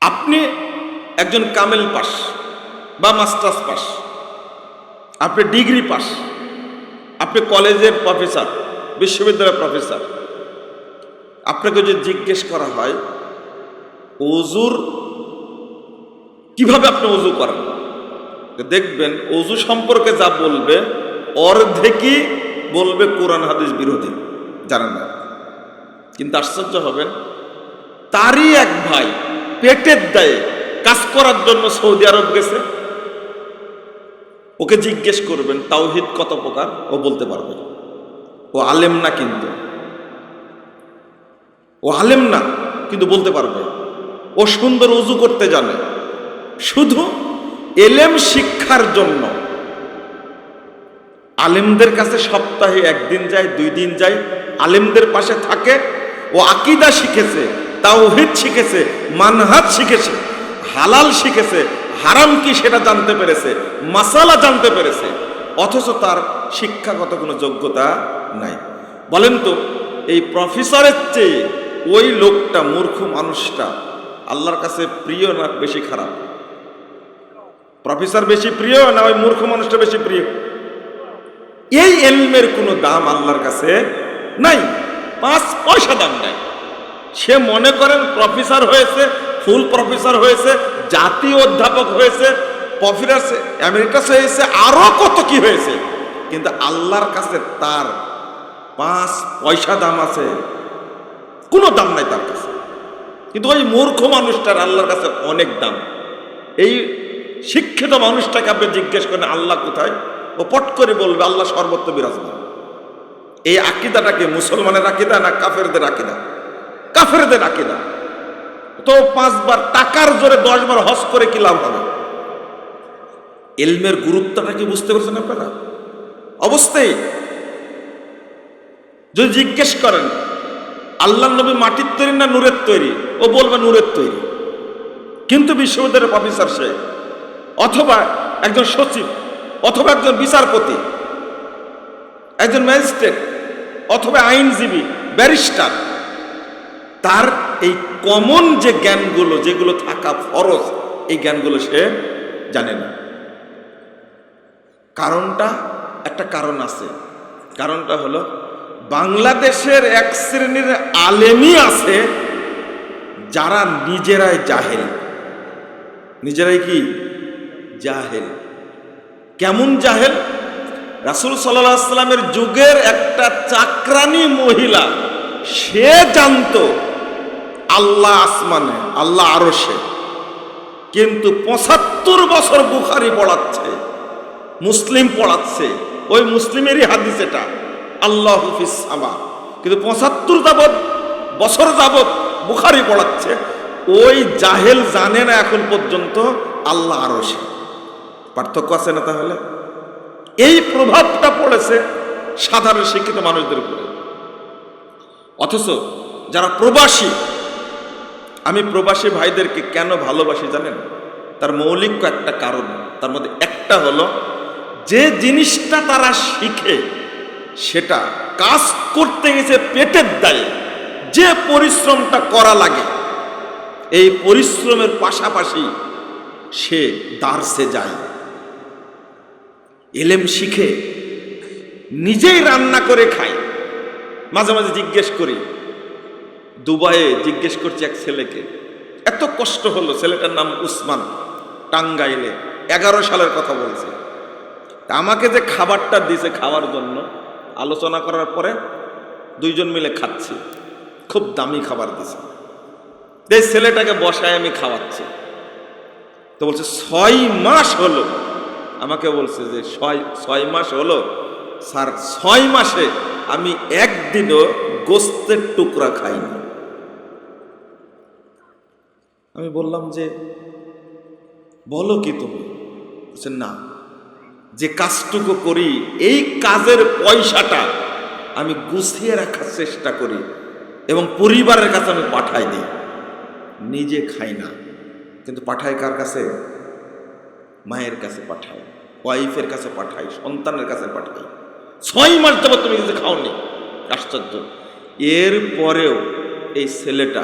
আপনি একজন কামেল পাস বা মাস্টার্স পাস, আপনি ডিগ্রি পাস, আপনি কলেজের প্রফেসর, বিশ্ববিদ্যালয়ের প্রফেসর, আপনাকে যদি জিজ্ঞেস করা হয় ওযুর কিভাবে আপনি ওযু করেন, দেখবেন ওযু সম্পর্কে যা বলবে অর্ধেকই বলবে কোরআন হাদিস বিরোধী, জানেন না। কিন্তু আশ্চর্য হবেন, তারই এক ভাই পেটের দায়ে কাজ করার জন্য সৌদি আরব গেছে, ওকে জিজ্ঞেস করবেন তাওহীদ কত প্রকার, ও বলতে পারবে। ও আলেম না, কিন্তু ও আলেম না, কিন্তু বলতে পারবে। ও সুন্দর ওযু করতে জানে। শুধু এলেম শিক্ষার জন্য আলেমদের কাছে সপ্তাহে একদিন যায়, 2 দিন যায়, আলেমদের পাশে থাকে। ও আকীদা শিখেছে, তাওহীদ শিখেছে, মানহাজ শিখেছে, হালাল শিখেছে, হারাম কি সেটা জানতে পেরেছে, মাসালা জানতে পেরেছে, অথচ তার শিক্ষাগত কোনো যোগ্যতা নাই। বলেন তো, এই প্রফেসরের চেয়ে ওই লোকটা, মূর্খ মানুষটা আল্লাহর কাছে প্রিয় না বেশি খারাপ? প্রফেসর বেশি প্রিয় না ওই মূর্খ মানুষটা বেশি প্রিয়? এই ইলমের কোনো দাম আল্লাহর কাছে নাই, 5 পয়সা দাম নাই। সে মনে করেন প্রফেসর হয়েছে, ফুল প্রফেসর হয়েছে, জাতীয় অধ্যাপক হয়েছে, প্রফেসর এমেরিটাস হয়েছে, আরো কত কি হয়েছে, কিন্তু আল্লাহর কাছে তার 5 পয়সা দাম আছে? কোনো দাম নাই তার কাছে। কিন্তু ওই মূর্খ মানুষটার আল্লাহর কাছে অনেক দাম। এই শিক্ষিত মানুষটাকে আপনি জিজ্ঞেস করেন আল্লাহ কোথায়, ও পট করে বলবে আল্লাহ সর্বত্র বিরাজমান। এই আকীদাটাকে মুসলমানের আকীদা না কাফেরদের আকীদা? কাফেরদের আকীদা। তো 5 বার টাকার জোরে 10 বার হজ করে কি লাভ হবে? ইলমের গুরুত্বটা কি বুঝতে পারছেন আপনারা? অবশ্যই যদি জিজ্ঞেস করেন আল্লাহর নবী মাটির তৈরি না নূরের তৈরি, ও বলবে নূরের তৈরি। কিন্তু বিশ্ববিদ্যালয়ের প্রফেসর সে, অথবা একজন সচিব, অথবা একজন বিচারপতি, একজন ম্যাজিস্ট্রেট, অথবা আইনজীবী, ব্যারিস্টার, তার এই কমন যে জ্ঞানগুলো, যেগুলো থাকা ফরজ, এই জ্ঞানগুলো সে জানে না। কারণটা, একটা কারণ আছে। কারণটা হলো বাংলাদেশের এক শ্রেণীর আলেমই আছে যারা নিজেরাই জাহেল। নিজেরাই কি জাহেল? কেমন জাহেল? রাসূল সাল্লাল্লাহু আলাইহি সাল্লামের যুগের একটা চাকরানী মহিলা, সে জানতো আল্লাহ আসমানে, আল্লাহ আরশে, কিন্তু 75 বছর বুখারী পড়াচ্ছে, মুসলিম পড়াচ্ছে, ওই মুসলিমেরই হাদিস এটা, আল্লাহু ফিস সামা, কিন্তু 75 বছর যাবত বুখারী পড়াচ্ছে। ওই জাহেল জানে না এখন পর্যন্ত আল্লাহ আরশে। পার্থক্য আছে না? তাহলে এই প্রভাবটা পড়েছে সাধারণ শিক্ষিত মানুষদের উপরে। অথচ যারা প্রবাসী, আমি প্রবাসী ভাইদেরকে কেন ভালোবাসি জানেন? তার মৌলিক একটা কারণ। তার মধ্যে একটা হলো, যে জিনিসটা তারা শিখে সেটা কাজ করতে গেছে পেটের দায়ে, যে পরিশ্রমটা করা লাগে, এই পরিশ্রমের পাশাপাশি সে দার্সে যায়, ইলম শিখে, নিজেই রান্না করে খায়। মাঝে মাঝে জিজ্ঞেস করি, দুবাইয়ে জিজ্ঞেস করছি এক ছেলেকে, এত কষ্ট হলো, ছেলেটার নাম উসমান, টাঙ্গাইলে, 11 সালের কথা বলছে। আমাকে যে খাবারটা দিয়েছে খাওয়ার জন্য, আলোচনা করার পরে 2 জন মিলে খাচ্ছি, খুব দামি খাবার দিয়েছে। এই ছেলেটাকে বসায় আমি খাওয়াচ্ছি, তো বলছে 6 মাস হলো। আমাকে বলছে যে 6 মাস হলো স্যার, 6 মাসে আমি একদিনও গোস্তের টুকরা খাইনি। আমি বললাম যে বলো কি তুমি? বলছে না, যে কাজটুকু করি এই কাজের পয়সাটা আমি গুছিয়ে রাখার চেষ্টা করি এবং পরিবারের কাছে আমি পাঠাই দিই, নিজে খাই না। কিন্তু পাঠাই কার কাছে? মায়ের কাছে পাঠাই, ওয়াইফের কাছে পাঠাই, সন্তানের কাছে পাঠাই। 6 মাস যাবত তুমি কিছু খাওনি। আশ্চর্য। এর পরেও এই ছেলেটা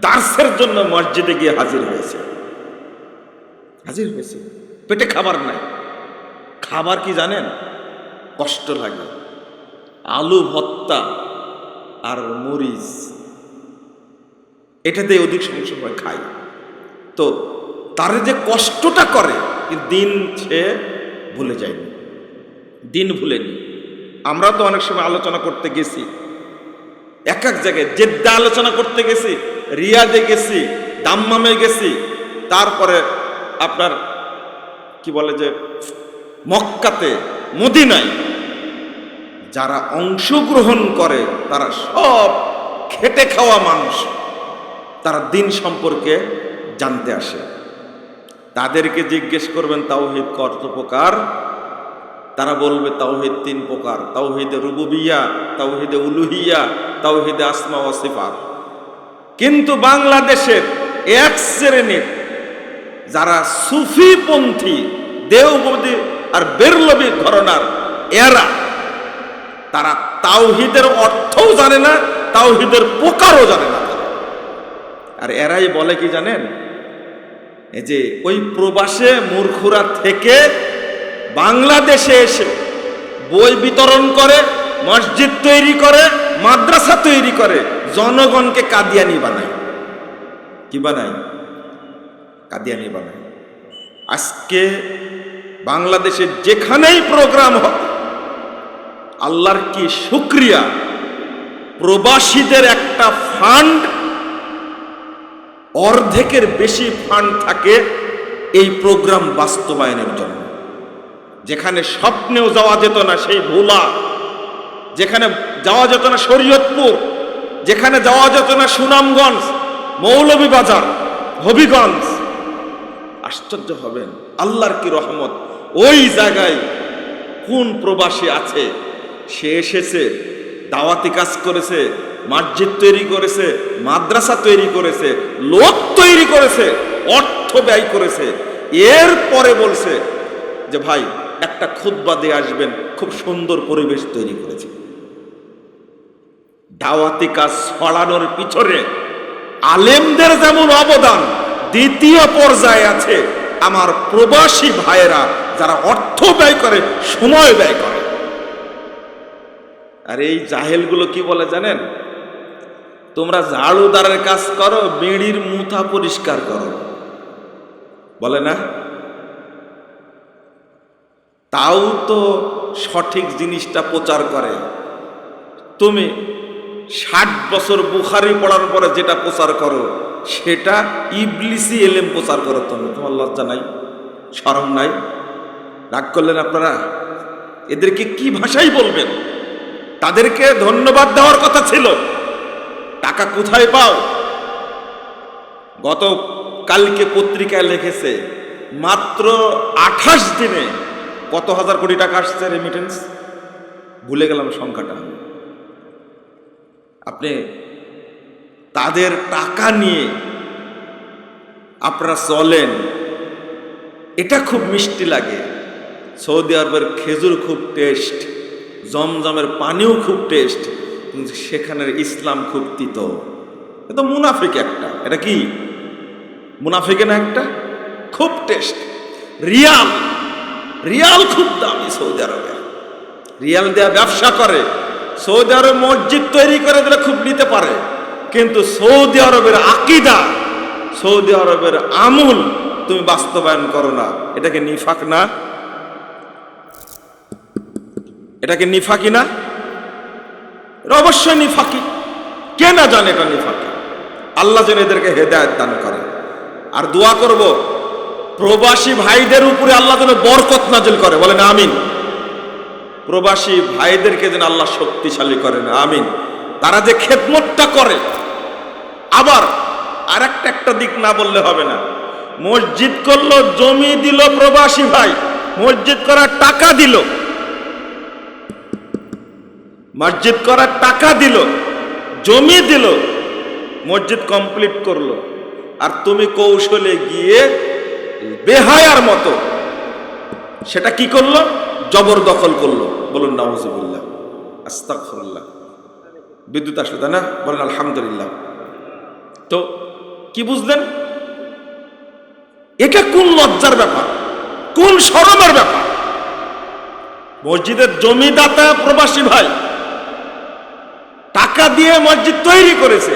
দার্সের জন্য মসজিদে গিয়ে হাজির হয়েছে। পেটে খাবার নাই। খাবার কি জানেন? কষ্ট লাগে। আলু ভর্তা আর মরিচ, এটাতে অধিক সময় খাই। তো তার যে কষ্টটা করে, দিন সে ভুলে যায়নি, দিন ভুলেনি। আমরা তো অনেক সময় আলোচনা করতে গেছি, এক এক জায়গায় জেদ্দা আলোচনা করতে গেছি, রিয়াদে গেছি, দাম্মামে গেছি, তারপরে আপনার কি বলে যে মক্কাতে, মদিনায়। যারা অংশগ্রহণ করে তারা সব খেটে খাওয়া মানুষ, তারা দিন সম্পর্কে জানতে আসে। তাদেরকে জিজ্ঞেস করবেন তাওহীদ কত প্রকার, তারা বলবে তাওহীদ 3 প্রকার: তাওহীদে রুবুবিয়্যা, তাওহীদে উলুহিয়্যা, তাওহীদে আসমা ওয়া সিফাত। কিন্তু বাংলাদেশের এক শ্রেণীর যারা সুফিপন্থী, দেওবন্দি আর বেরলভী ঘরানার এরা, তারা তাওহীদের অর্থও জানে না, তাওহীদের প্রকারও জানে না। আর এরাই বলে কি জানেন? এই যে ওই প্রবাসে মূর্খরা থেকে বাংলাদেশে এসে বই বিতরণ করে, মসজিদ তৈরি করে, মাদ্রাসা তৈরি করে, জনগণকে কাদিয়ানি বানায়। কি বানায়? কাদিয়ানি বানায়। আজকে বাংলাদেশে যেখানেই প্রোগ্রাম হয়, আল্লাহর কি শুকরিয়া, প্রবাসীদের একটা ফান্ড, অর্ধেকের বেশি ফান্ড থাকে এই প্রোগ্রাম বাস্তবায়নের জন্য। যেখানে স্বপ্নেও যাওয়া যেত না সেই ভোলা, যেখানে যাওয়া যেত না শরীয়তপুর, যেখানে যাওয়া যেত না সুনামগঞ্জ, মৌলভীবাজার, হবিগঞ্জ, আশ্চর্য হবেন আল্লাহর কি রহমত। ওই জায়গায় কোন প্রবাসী আছে, সে এসেছে, দাওয়াতি কাজ করেছে, মসজিদ তৈরি করেছে, মাদ্রাসা তৈরি করেছে, লোক তৈরি করেছে, অর্থ ব্যয় করেছে, এরপরে বলছে যে ভাই একটা খুতবা দিয়ে আসবেন, খুব সুন্দর পরিবেশ তৈরি করেছে। দাওয়াতি কাজ ছড়ানোর পিছনে আলেমদের যেমন অবদান, দ্বিতীয় পর্যায়ে আছে আমার প্রবাসী ভাইয়েরা, যারা অর্থ ব্যয় করে, সময় ব্যয় করে। আর এই জাহেলগুলো কি বলে জানেন? তোমরা ঝাড়ুদারের কাজ করো, বিড়ির মুথা পরিষ্কার করো, বলে না? তাও তো সঠিক জিনিসটা প্রচার করে। তুমি 60 বছর বুখারী পড়ার পরে যেটা প্রচার করো, সেটা ইবলিসি এলেম প্রচার করো। তোমার লজ্জা নাই, শরম নাই? রাগ করলেন আপনারা? এদেরকে কি ভাষাই বলবেন? তাদেরকে ধন্যবাদ দেওয়ার কথা ছিল। টাকা কোথায় পাও? গত কালকে পত্রিকায় লিখেছে মাত্র 28 দিনে কত হাজার কোটি টাকা আসছে রেমিটেন্স, ভুলে গেলাম সংখ্যাটা। আপনি তাদের টাকা নিয়ে আপনারা চলেন, এটা খুব মিষ্টি লাগে। সৌদি আরবের খেজুর খুব টেস্ট, জমজমের পানিও খুব টেস্ট, কিন্তু সেখানের ইসলাম খুব তিতো। এটা মুনাফিক একটা। এটা কি মুনাফিকে না একটা? খুব টেস্ট। রিয়াল, রিয়াল খুব দামি সৌদি আরবে, রিয়াল দেয়া ব্যবসা করে। সৌদি আরব মসজিদ তৈরি করে দিলে খুব নিতে পারে, কিন্তু সৌদি আরবের আকীদা, সৌদি আরবের আমল তুমি বাস্তবায়ন করো না। এটাকে নিফাক না? এটাকে নিফাকি না? এটা অবশ্যই নিফাকি। কে না জানে এটা নিফাকি? আল্লাহ যেন এদেরকে হেদায়েত দান করে। আর দোয়া করব প্রবাসী ভাইদের উপরে আল্লাহ যেন বরকত নাজিল করে, বলেন আমিন। প্রবাসী ভাইদেরকে যেন আল্লাহ শক্তিশালী করেন, আমিন। তারা যে খেদমতটা করে, আবার আর একটা দিক না বললে হবে না। মসজিদ করলো, জমি দিল প্রবাসী ভাই, মসজিদ করার টাকা দিল, মসজিদ করার টাকা দিল, জমি দিল, মসজিদ কমপ্লিট করলো। আর তুমি কৌশলে গিয়ে বেহায়ার মতো সেটা কি করলো? জবরদখল করলো। বলুন নাউজুবিল্লাহ, আস্তাগফিরুল্লাহ। বিদ্যুৎ আসলো, তাই না? বলেন আলহামদুলিল্লাহ। তো কি বুঝলেন? এটা কোন লজ্জার ব্যাপার, কোন শরমের ব্যাপার? মসজিদের জমিদাতা প্রবাসী ভাই টাকা দিয়ে মসজিদ তৈরি করেছে,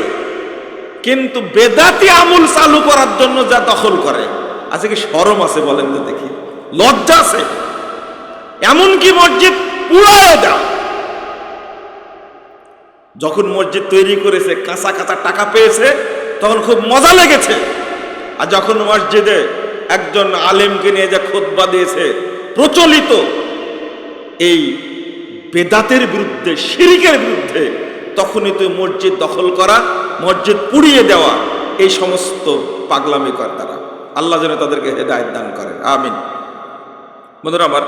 কিন্তু বেদাতি আমল চালু করার জন্য যা দখল করে, আজকে কি শরম আছে বলেন তো দেখি? লজ্জা আছে? এমনকি মসজিদ পুড়ায় দাও। যখন মসজিদ তৈরি করেছে কাঁচা কাঁচা টাকা পেয়েছে তখন খুব মজা লেগেছে, আর যখন মসজিদে একজন আলেমকে নিয়ে যা খুতবা দিয়েছে প্রচলিত এই বেদাতের বিরুদ্ধে, শিরকের বিরুদ্ধে, তখনই তো মসজিদ দখল করা, মসজিদ পুড়িয়ে দেওয়া, এই সমস্ত পাগলামি কর তারা। আল্লাহ যেন তাদেরকে হেদায়েত দান করেন, আমিন। বন্ধুরা আমার,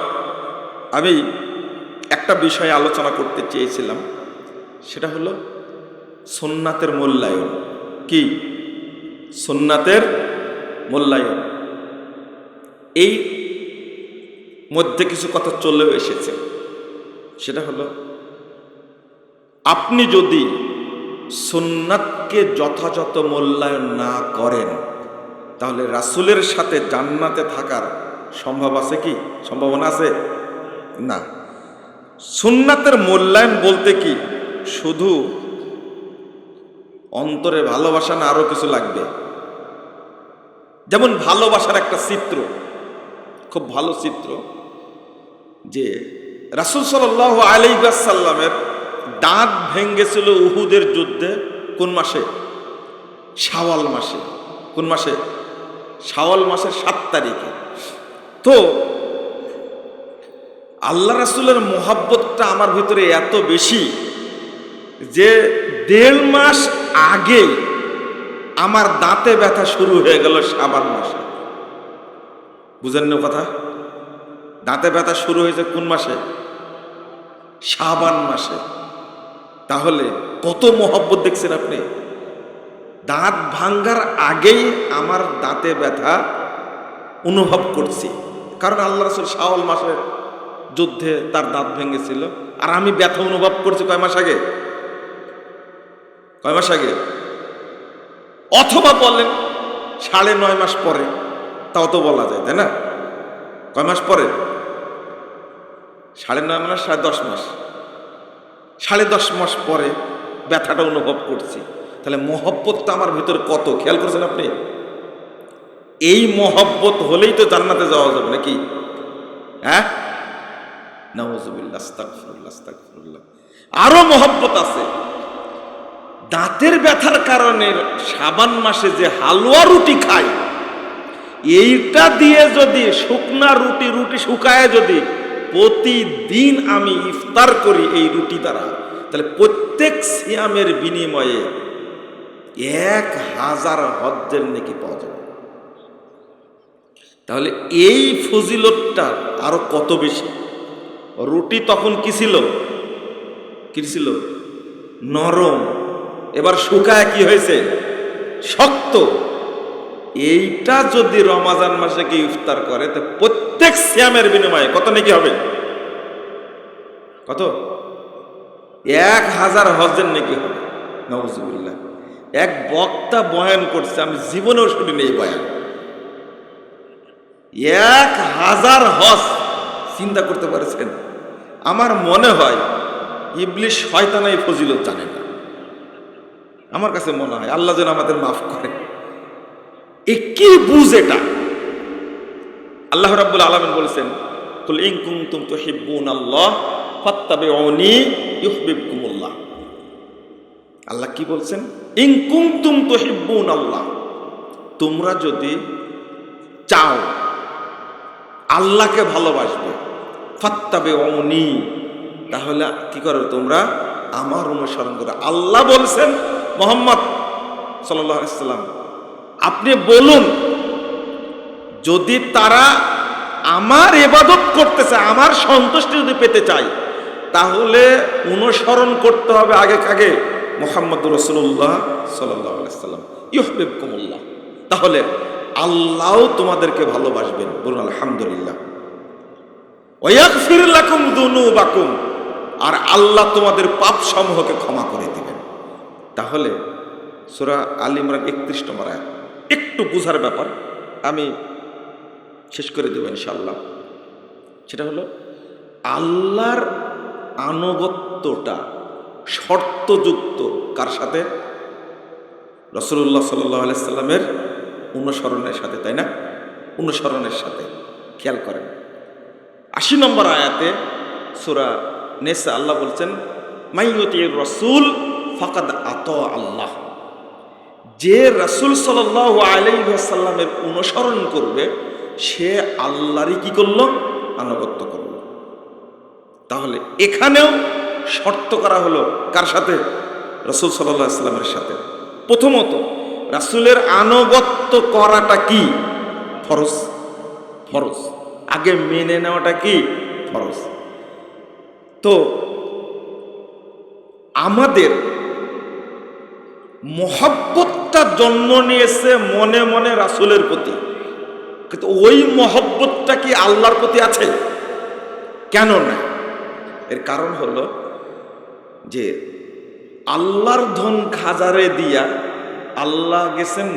আমি একটা বিষয়ে আলোচনা করতে চেয়েছিলাম, সেটা হলো সুন্নাতের মূল্যায়ন। কি? সুন্নাতের মূল্যায়ন। এই মধ্যে কিছু কথা চলেও এসেছে, সেটা হলো আপনি যদি সুন্নাতকে যথাযথ মূল্যায়ন না করেন তাহলে রাসূলের সাথে জান্নাতে থাকার সম্ভব আছে কি? সম্ভাবনা আছে না। সুন্নাতের মূল্যায়ন বলতে কি শুধু অন্তরে ভালোবাসা না, আরো কিছু লাগবে। যেমন ভালোবাসার একটা চিত্র, খুব ভালো চিত্র, যে রাসূল সাল্লাল্লাহু আলাইহি ওয়াসাল্লামের দাঁত ভেঙ্গেছিল উহুদের যুদ্ধে। কোন মাসে? শাওয়াল মাসে। কোন মাসে? শাওয়াল মাসের 7 তারিখে। তো আল্লাহ রাসূলের মোহাব্বতটা আমার ভিতরে এত বেশি যে 1.5 মাস আগে আমার দাঁতে ব্যথা শুরু হয়ে গেল শাবান মাসে। বুঝেন না কথা? দাঁতে ব্যথা শুরু হয়েছে কোন মাসে? শাবান মাসে। তাহলে কত মোহব্বত দেখছেন আপনি? দাঁত ভাঙ্গার আগেই আমার দাঁতে ব্যথা অনুভব করছি, কারণ আল্লাহ রাসূল শাওয়াল মাসের যুদ্ধে তার দাঁত ভেঙেছিল, আর আমি ব্যথা অনুভব করছি কয় মাস আগে? কয় মাস আগে? অথবা বলেন 9.5 মাস পরে, তাও তো বলা যায়, তাই না? কয় মাস পরে? 9.5 মাস, 10.5 মাস, 10.5 মাস পরে ব্যথাটা অনুভব করছি। তাহলে মহব্বতটা আমার ভিতরে কত, খেয়াল করছেন আপনি? এই মহব্বত হলেই তো জান্নাতে যাওয়া যাবে নাকি? হ্যাঁ, নাউযুবিল্লাহ, আস্তাগফিরুল্লাহ, আস্তাগফিরুল্লাহ। আরো মহব্বত আছে। দাঁতের ব্যথার কারণে শাবান মাসে যে হালুয়া রুটি খাই, এইটা দিয়ে যদি শুকনা রুটি শুকায় যদি প্রতিদিন আমি ইফতার করি এই রুটি দ্বারা, তাহলে প্রত্যেক সিয়ামের বিনিময়ে 1000 হজ্জের নেকি পাওয়া যাবে। তাহলে এই ফজিলতটা আরো কত বেশি। রুটি তখন কি ছিল? কি ছিল? নরম। এবার শুকায় কি হয়েছে? শক্ত। এইটা যদি রমাজান মাসে কি ইফতার করে, তো প্রত্যেক সিয়ামের বিনিময়ে কত নাকি হবে? কত? 1000 হজ্জের নাকি হবে। নাউযুবিল্লাহ। এক বক্তা বয়ান করছে, আমি জীবনেও শুনিনি এই বয়ান। 1000 হজ, চিন্তা করতে পারছেন? আমার মনে হয় ইবলিস শয়তান এই ফজিলত জানে না। আমার কাছে মনে হয়, আল্লাহ যেন আমাদের মাফ করে। কি বুঝ এটা? আল্লাহ রাব্বুল আলামিন বলেছেন, কুল ইন কুনতুম তুহিব্বুনাল্লাহ ফাত্তাবিউনি ইউহিব্বুকুমুল্লাহ। আল্লাহ কি বলছেন? ইন কুনতুম তুহিব্বুনাল্লাহ, তোমরা যদি চাও আল্লাহকে ভালোবাসবে, ফাত্তাবিউনি, তাহলে কি করো? তোমরা আমার অনুসরণ করো। আল্লাহ বলছেন মুহাম্মদ সাল্লাল্লাহু আলাইহি ওয়াসাল্লাম, আপনি বলুন, যদি তারা আমার ইবাদত করতেছে, আমার সন্তুষ্টি যদি পেতে চায়, তাহলে অনুসরণ করতে হবে আগে মুহাম্মদুর রাসূলুল্লাহ সাল্লাল্লাহু আলাইহি ওয়াসাল্লাম। ইউহিব্বুকুমুল্লাহ, তাহলে আল্লাহও তোমাদেরকে ভালোবাসবেন। বলুন আলহামদুলিল্লাহ। ওয়া ইয়াগফির লাকুম যুনুবাকুম, আর আল্লাহ তোমাদের পাপ সমূহকে ক্ষমা করে দিবেন। তাহলে সূরা আল ইমরান 31 নম্বর আয়াত। একটু বুঝার ব্যাপার, আমি শেষ করে দেব ইনশাআল্লাহ। সেটা হলো আল্লাহর আনুগত্যটা শর্তযুক্ত কার সাথে? রাসূলুল্লাহ সাল্লাল্লাহু আলাইহি সাল্লামের অনুসরণের সাথে, তাই না? অনুসরণের সাথে। খেয়াল করেন 80 নম্বর আয়াতে সূরা নিসা আল্লাহ বলছেন, মাইয়ুতির রাসূল ফাকাদ আতা আল্লাহ। যে রাসূল সাল্লাল্লাহু আলাইহি ওয়াসাল্লামের অনুসরণ করবে সে আল্লাহরই কি করলো? আনুগত্য করলো। তাহলে এখানেও শর্ত করা হলো কার সাথে? রাসূল সাল্লাল্লাহু আলাইহি ওয়াসাল্লামের সাথে। প্রথমত রাসূলের আনুগত্য করাটা কি? ফরজ। ফরজ আগে মেনে নেওয়াটা কি? ফরজ। তো আমাদের মহব্বতটা জন্ম নিয়েছে মনে মনে রাসূলের প্রতি, কিন্তু ওই মহব্বতটা কি আল্লাহর প্রতি আছে? কেন না? এর কারণ হলো যে আল্লাহর ধন খাজারে দিয়া আল্লাহ গেছেন